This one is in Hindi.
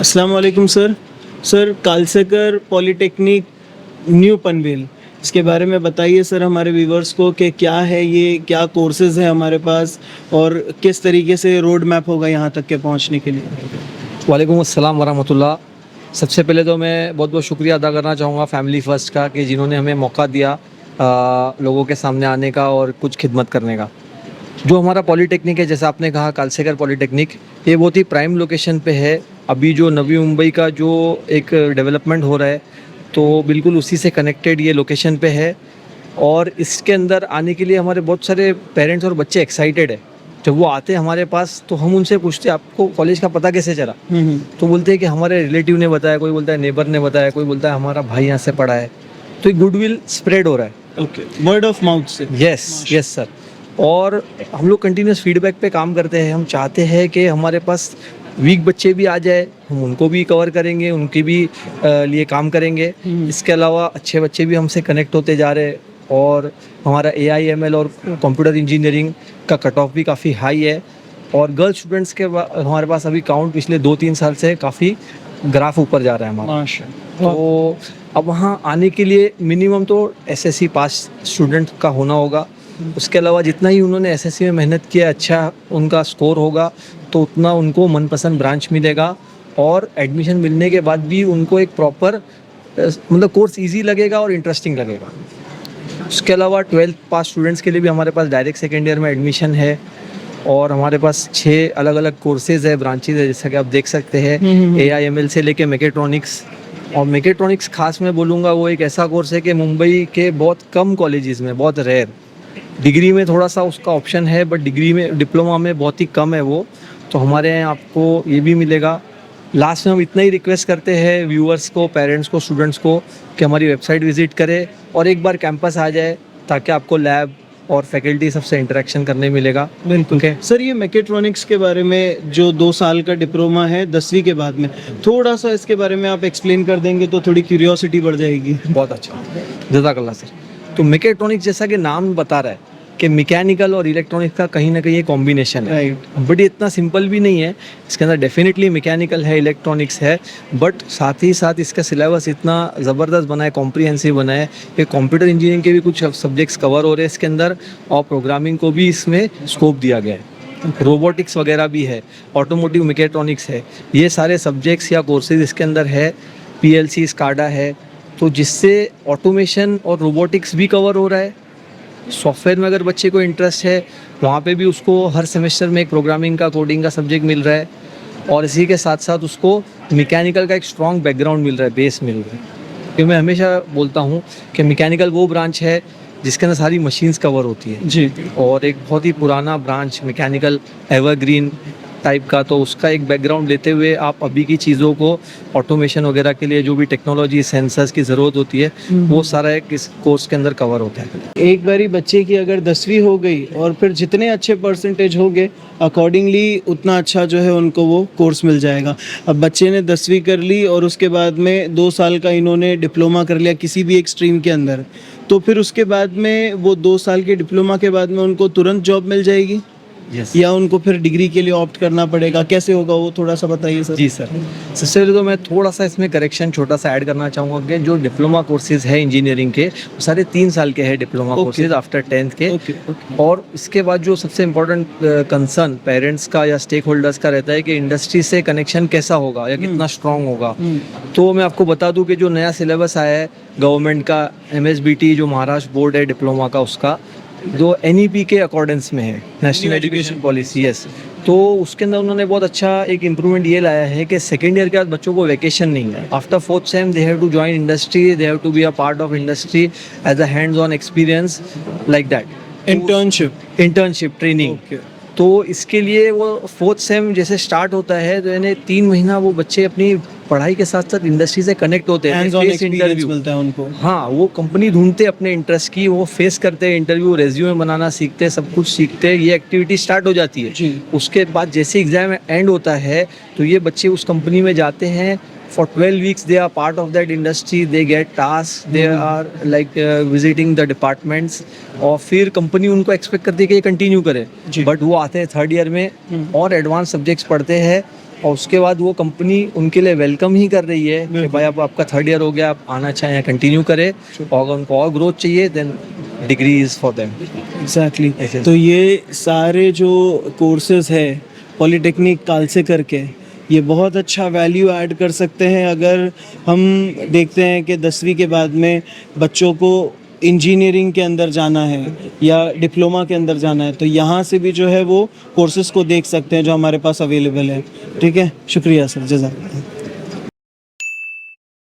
अस्सलाम वालेकुम sir. Sir Kalsekar polytechnic new Panvel, इसके बारे में बताइए सर हमारे व्यूवर्स को कि क्या है ये, क्या कोर्सेज़ है हमारे पास और किस तरीके से रोड मैप होगा यहाँ तक के पहुँचने के लिए। वालेकुम अस्सलाम वरहमतुल्लाह। सबसे पहले तो मैं बहुत बहुत शुक्रिया अदा करना चाहूँगा फैमिली फ़र्स्ट का कि जिन्होंने हमें मौका दिया लोगों के सामने आने का और कुछ खिदमत करने का। जो हमारा पॉलिटेक्निक है, जैसा आपने कहा कालसेकर पॉलिटेक्निक, ये बहुत ही प्राइम लोकेशन पे है। अभी जो नवी मुंबई का जो एक डेवलपमेंट हो रहा है, तो बिल्कुल उसी से कनेक्टेड ये लोकेशन पे है। और इसके अंदर आने के लिए हमारे बहुत सारे पेरेंट्स और बच्चे एक्साइटेड है। जब वो आते हैं हमारे पास तो हम उनसे पूछते हैं आपको कॉलेज का पता कैसे चला, तो बोलते हैं कि हमारे रिलेटिव ने बताया, कोई बोलता है नेबर ने बताया, कोई बोलता है हमारा भाई यहाँ से पढ़ा है। तो एक गुडविल स्प्रेड हो रहा है। ओके, वर्ड ऑफ माउथ से। Yes sir. और हम लोग कंटिन्यूस फीडबैक पे काम करते हैं। हम चाहते हैं कि हमारे पास वीक बच्चे भी आ जाए, हम उनको भी कवर करेंगे, उनके भी लिए काम करेंगे। इसके अलावा अच्छे बच्चे भी हमसे कनेक्ट होते जा रहे हैं। और हमारा AI/ML और कंप्यूटर इंजीनियरिंग का कट ऑफ भी काफ़ी हाई है। और गर्ल स्टूडेंट्स के हमारे पास अभी काउंट पिछले 2-3 साल से काफ़ी ग्राफ ऊपर जा रहा है हमारा। माशाअल्लाह। तो अब वहाँ आने के लिए मिनिमम तो SSC पास स्टूडेंट का होना होगा। उसके अलावा जितना ही उन्होंने SSC में मेहनत किया, अच्छा उनका स्कोर होगा, तो उतना उनको मनपसंद ब्रांच मिलेगा। और एडमिशन मिलने के बाद भी उनको एक प्रॉपर मतलब कोर्स इजी लगेगा और इंटरेस्टिंग लगेगा। उसके अलावा 12th पास स्टूडेंट्स के लिए भी हमारे पास डायरेक्ट सेकेंड ईयर में एडमिशन है। और हमारे पास 6 अलग अलग कोर्सेज़ है, ब्रांचेज है, जैसा कि आप देख सकते हैं। AI/ML से लेके मैकेट्रॉनिक्स। और मैकेट्रॉनिक्स खास मैं बोलूँगा वो एक ऐसा कोर्स है कि मुंबई के बहुत कम कॉलेजेस में, बहुत रेयर, डिग्री में थोड़ा सा उसका ऑप्शन है, बट डिग्री में, डिप्लोमा में बहुत ही कम है वो। तो हमारे यहाँ आपको ये भी मिलेगा। लास्ट में हम इतना ही रिक्वेस्ट करते हैं व्यूअर्स को, पेरेंट्स को, स्टूडेंट्स को कि हमारी वेबसाइट विजिट करें और एक बार कैंपस आ जाए, ताकि आपको लैब और फैकल्टी सबसे इंटरेक्शन करने मिलेगा। बिल्कुल। सर ये मैकेट्रॉनिक्स के बारे में जो 2 साल का डिप्लोमा है 10वीं के बाद में, थोड़ा सा इसके बारे में आप एक्सप्लेन कर देंगे तो थोड़ी क्यूरियोसिटी बढ़ जाएगी। बहुत अच्छा, जज़ाकल्लाह सर। तो मैकेट्रॉनिक्स जैसा कि नाम बता रहा है कि मैकेनिकल और इलेक्ट्रॉनिक्स का कहीं ना कहीं ये कॉम्बिनेशन है। राइट। बट ये इतना सिंपल भी नहीं है। इसके अंदर डेफिनेटली मैकेनिकल है, इलेक्ट्रॉनिक्स है, बट साथ ही साथ इसका सिलेबस इतना ज़बरदस्त बना है, कॉम्प्रिहेंसिव बना है कि कंप्यूटर इंजीनियरिंग के भी कुछ सब्जेक्ट्स कवर हो रहे हैं इसके अंदर, और प्रोग्रामिंग को भी इसमें स्कोप दिया गया है। रोबोटिक्स वगैरह भी है, ऑटोमोटिव मैकेट्रॉनिक्स है, ये सारे सब्जेक्ट्स या कोर्सेज इसके अंदर है। PLC, SCADA है, तो जिससे ऑटोमेशन और रोबोटिक्स भी कवर हो रहा है। सॉफ्टवेयर में अगर बच्चे को इंटरेस्ट है, वहाँ पे भी उसको हर सेमेस्टर में एक प्रोग्रामिंग का, कोडिंग का सब्जेक्ट मिल रहा है। और इसी के साथ साथ उसको मैकेनिकल का एक स्ट्रॉन्ग बैकग्राउंड मिल रहा है, बेस मिल रहा है। क्योंकि मैं हमेशा बोलता हूँ कि मैकेनिकल वो ब्रांच है जिसके अंदर सारी मशीन्स कवर होती है जी। और एक बहुत ही पुराना ब्रांच मैकेनिकल, एवरग्रीन टाइप का। तो उसका एक बैकग्राउंड लेते हुए आप अभी की चीज़ों को, ऑटोमेशन वगैरह के लिए जो भी टेक्नोलॉजी, सेंसर्स की ज़रूरत होती है, वो सारा एक इस कोर्स के अंदर कवर होता है। एक बारी बच्चे की अगर 10वीं हो गई और फिर जितने अच्छे परसेंटेज हो गए अकॉर्डिंगली उतना अच्छा जो है उनको वो कोर्स मिल जाएगा। अब बच्चे ने 10वीं कर ली और उसके बाद में 2 साल का इन्होंने डिप्लोमा कर लिया किसी भी एक स्ट्रीम के अंदर, तो फिर उसके बाद में वो 2 साल के डिप्लोमा के बाद में उनको तुरंत जॉब मिल जाएगी या उनको फिर डिग्री के लिए ऑप्ट करना पड़ेगा, कैसे होगा वो थोड़ा सा बताइए सर। जी सर। सबसे पहले तो मैं थोड़ा सा इसमें करेक्शन छोटा सा ऐड करना चाहूँगा कि जो डिप्लोमा कोर्सेज है इंजीनियरिंग के, वो सारे 3 साल के हैं डिप्लोमा कोर्सेज आफ्टर 10th के। और इसके बाद जो सबसे इम्पोर्टेंट कंसर्न पेरेंट्स का या स्टेक होल्डर्स का रहता है कि इंडस्ट्री से कनेक्शन कैसा होगा या कितना स्ट्रॉन्ग होगा। तो मैं आपको बता दूं कि जो नया सिलेबस आया है गवर्नमेंट का, MSBT जो महाराष्ट्र बोर्ड है डिप्लोमा का, उसका जो NEP के अकॉर्डेंस में है, नेशनल एजुकेशन पॉलिसी, यस। तो उसके अंदर उन्होंने बहुत अच्छा एक इम्प्रूवमेंट ये लाया है कि सेकेंड ईयर के बाद बच्चों को वैकेशन नहीं है। After 4th sem they have to join industry, they have to be a part of industry as a hands on experience, like that. Internship training. तो इसके लिए वो 4th सेम जैसे स्टार्ट होता है, तो यानी 3 महीना वो बच्चे अपनी पढ़ाई के साथ साथ इंडस्ट्री से कनेक्ट होते हैं, फेस इंटरव्यू मिलता है उनको। हाँ, वो कंपनी ढूंढते अपने इंटरेस्ट की, वो फेस करते हैं इंटरव्यू, रेज्यूमे बनाना सीखते हैं, सब कुछ सीखते हैं, ये एक्टिविटी स्टार्ट हो जाती है। उसके बाद जैसे एग्जाम एंड होता है तो ये बच्चे उस कंपनी में जाते हैं। For 12 weeks they are part of that industry, they get tasks, they are like visiting the departments, और फिर कंपनी उनको एक्सपेक्ट करती है कि ये कंटिन्यू करे। बट वो आते हैं 3rd ईयर में और एडवांस सब्जेक्ट्स पढ़ते हैं और उसके बाद वो कंपनी उनके लिए वेलकम ही कर रही है कि भाई अब आपका 3rd ईयर हो गया, आप आना चाहें कंटिन्यू करें, और उनको और ग्रोथ चाहिए then degree is for them. Exactly ऐसे। तो ये सारे जो कोर्सेज है पॉलिटेक्निक काल से करके ये बहुत अच्छा वैल्यू ऐड कर सकते हैं। अगर हम देखते हैं कि 10वीं के बाद में बच्चों को इंजीनियरिंग के अंदर जाना है या डिप्लोमा के अंदर जाना है तो यहाँ से भी जो है वो कोर्सेज को देख सकते हैं जो हमारे पास अवेलेबल है। ठीक है, शुक्रिया सर, जज़ाकल्लाह।